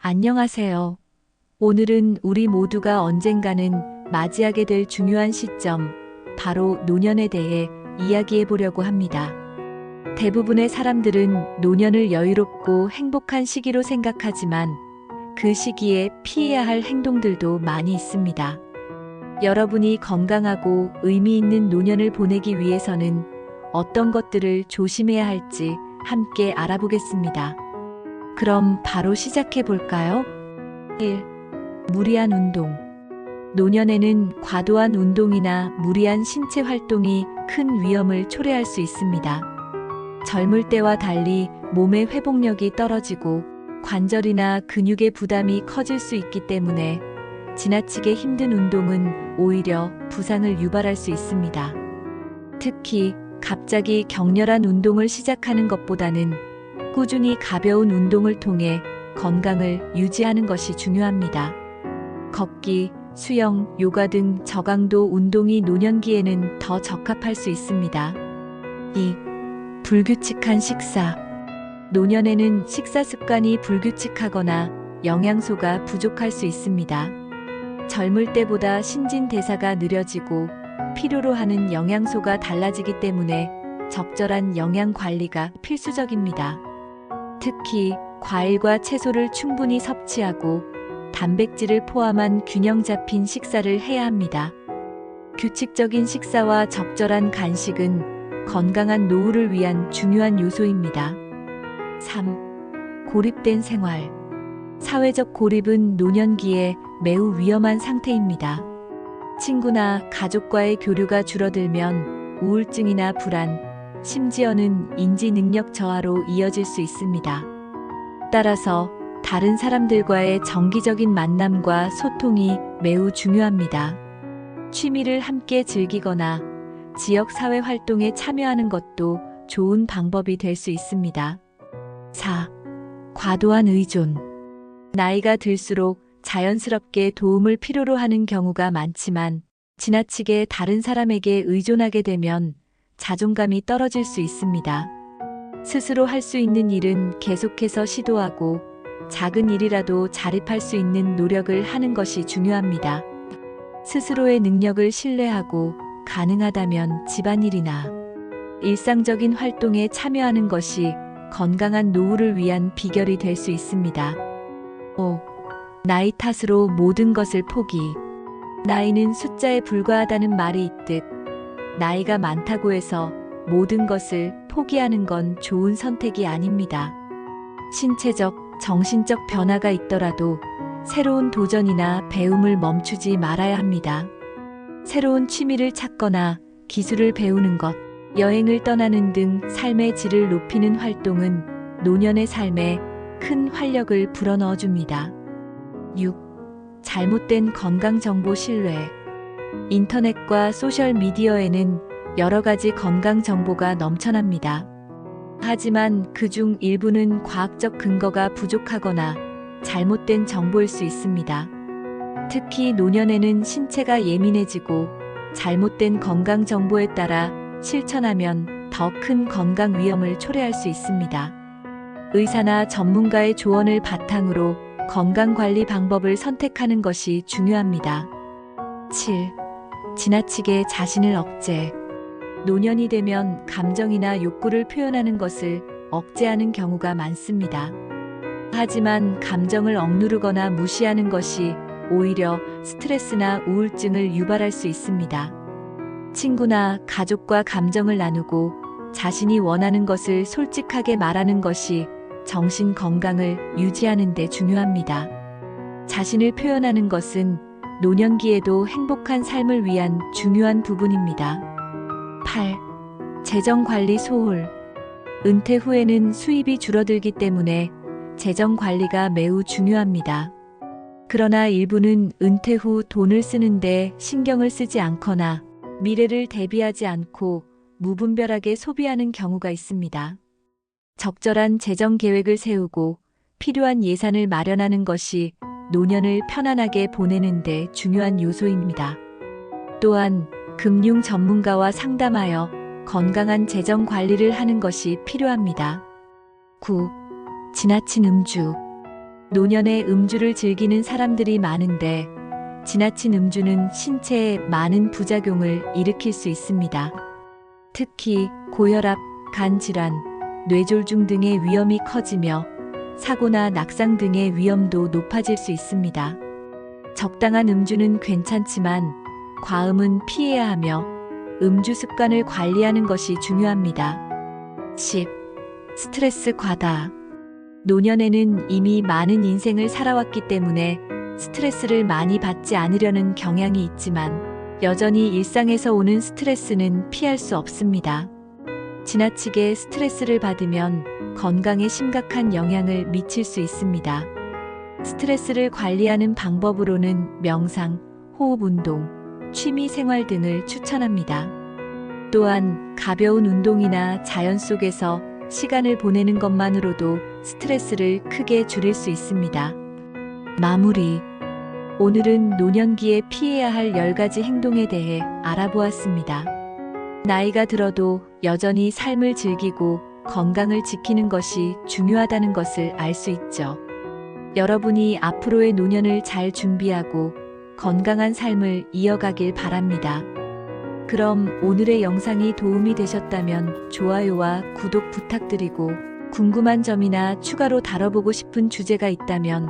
안녕하세요. 오늘은 우리 모두가 언젠가는 맞이하게 될 중요한 시점, 바로 노년에 대해 이야기해 보려고 합니다. 대부분의 사람들은 노년을 여유롭고 행복한 시기로 생각하지만 그 시기에 피해야 할 행동들도 많이 있습니다. 여러분이 건강하고 의미 있는 노년을 보내기 위해서는 어떤 것들을 조심해야 할지 함께 알아보겠습니다. 그럼 바로 시작해 볼까요? 1. 무리한 운동. 노년에는 과도한 운동이나 무리한 신체 활동이 큰 위험을 초래할 수 있습니다. 젊을 때와 달리 몸의 회복력이 떨어지고 관절이나 근육의 부담이 커질 수 있기 때문에 지나치게 힘든 운동은 오히려 부상을 유발할 수 있습니다. 특히 갑자기 격렬한 운동을 시작하는 것보다는 꾸준히 가벼운 운동을 통해 건강을 유지하는 것이 중요합니다. 걷기, 수영, 요가 등 저강도 운동이 노년기에는 더 적합할 수 있습니다. 2. 불규칙한 식사. 노년에는 식사 습관이 불규칙하거나 영양소가 부족할 수 있습니다. 젊을 때보다 신진대사가 느려지고 필요로 하는 영양소가 달라지기 때문에 적절한 영양 관리가 필수적입니다. 특히 과일과 채소를 충분히 섭취하고 단백질을 포함한 균형 잡힌 식사를 해야 합니다. 규칙적인 식사와 적절한 간식은 건강한 노후를 위한 중요한 요소입니다. 3. 고립된 생활. 사회적 고립은 노년기에 매우 위험한 상태입니다. 친구나 가족과의 교류가 줄어들면 우울증이나 불안, 심지어는 인지 능력 저하로 이어질 수 있습니다. 따라서 다른 사람들과의 정기적인 만남과 소통이 매우 중요합니다. 취미를 함께 즐기거나 지역 사회 활동에 참여하는 것도 좋은 방법이 될 수 있습니다. 4. 과도한 의존. 나이가 들수록 자연스럽게 도움을 필요로 하는 경우가 많지만 지나치게 다른 사람에게 의존하게 되면 자존감이 떨어질 수 있습니다. 스스로 할 수 있는 일은 계속해서 시도하고 작은 일이라도 자립할 수 있는 노력을 하는 것이 중요합니다. 스스로의 능력을 신뢰하고 가능하다면 집안일이나 일상적인 활동에 참여하는 것이 건강한 노후를 위한 비결이 될 수 있습니다. 5. 나이 탓으로 모든 것을 포기. 나이는 숫자에 불과하다는 말이 있듯 나이가 많다고 해서 모든 것을 포기하는 건 좋은 선택이 아닙니다. 신체적, 정신적 변화가 있더라도 새로운 도전이나 배움을 멈추지 말아야 합니다. 새로운 취미를 찾거나 기술을 배우는 것, 여행을 떠나는 등 삶의 질을 높이는 활동은 노년의 삶에 큰 활력을 불어넣어 줍니다. 6. 잘못된 건강정보 신뢰. 인터넷과 소셜미디어에는 여러 가지 건강정보가 넘쳐납니다. 하지만 그중 일부는 과학적 근거가 부족하거나 잘못된 정보일 수 있습니다. 특히 노년에는 신체가 예민해지고 잘못된 건강정보에 따라 실천하면 더 큰 건강 위험을 초래할 수 있습니다. 의사나 전문가의 조언을 바탕으로 건강관리 방법을 선택하는 것이 중요합니다. 7. 지나치게 자신을 억제. 노년이 되면 감정이나 욕구를 표현하는 것을 억제하는 경우가 많습니다. 하지만 감정을 억누르거나 무시하는 것이 오히려 스트레스나 우울증을 유발할 수 있습니다. 친구나 가족과 감정을 나누고 자신이 원하는 것을 솔직하게 말하는 것이 정신 건강을 유지하는 데 중요합니다. 자신을 표현하는 것은 노년기에도 행복한 삶을 위한 중요한 부분입니다. 8. 재정관리 소홀. 은퇴 후에는 수입이 줄어들기 때문에 재정관리가 매우 중요합니다. 그러나 일부는 은퇴 후 돈을 쓰는데 신경을 쓰지 않거나 미래를 대비하지 않고 무분별하게 소비하는 경우가 있습니다. 적절한 재정 계획을 세우고 필요한 예산을 마련하는 것이 노년을 편안하게 보내는 데 중요한 요소입니다. 또한 금융 전문가와 상담하여 건강한 재정 관리를 하는 것이 필요합니다. 9. 지나친 음주. 노년에 음주를 즐기는 사람들이 많은데 지나친 음주는 신체에 많은 부작용을 일으킬 수 있습니다. 특히 고혈압, 간 질환, 뇌졸중 등의 위험이 커지며 사고나 낙상 등의 위험도 높아질 수 있습니다. 적당한 음주는 괜찮지만 과음은 피해야 하며 음주 습관을 관리하는 것이 중요합니다. 10. 스트레스 과다. 노년에는 이미 많은 인생을 살아왔기 때문에 스트레스를 많이 받지 않으려는 경향이 있지만 여전히 일상에서 오는 스트레스는 피할 수 없습니다. 지나치게 스트레스를 받으면 건강에 심각한 영향을 미칠 수 있습니다. 스트레스를 관리하는 방법으로는 명상, 호흡 운동, 취미 생활 등을 추천합니다. 또한 가벼운 운동이나 자연 속에서 시간을 보내는 것만으로도 스트레스를 크게 줄일 수 있습니다. 마무리. 오늘은 노년기에 피해야 할 10가지 행동에 대해 알아보았습니다. 나이가 들어도 여전히 삶을 즐기고 건강을 지키는 것이 중요하다는 것을 알 수 있죠. 여러분이 앞으로의 노년을 잘 준비하고 건강한 삶을 이어가길 바랍니다. 그럼 오늘의 영상이 도움이 되셨다면 좋아요와 구독 부탁드리고 궁금한 점이나 추가로 다뤄보고 싶은 주제가 있다면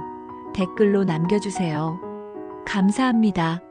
댓글로 남겨주세요. 감사합니다.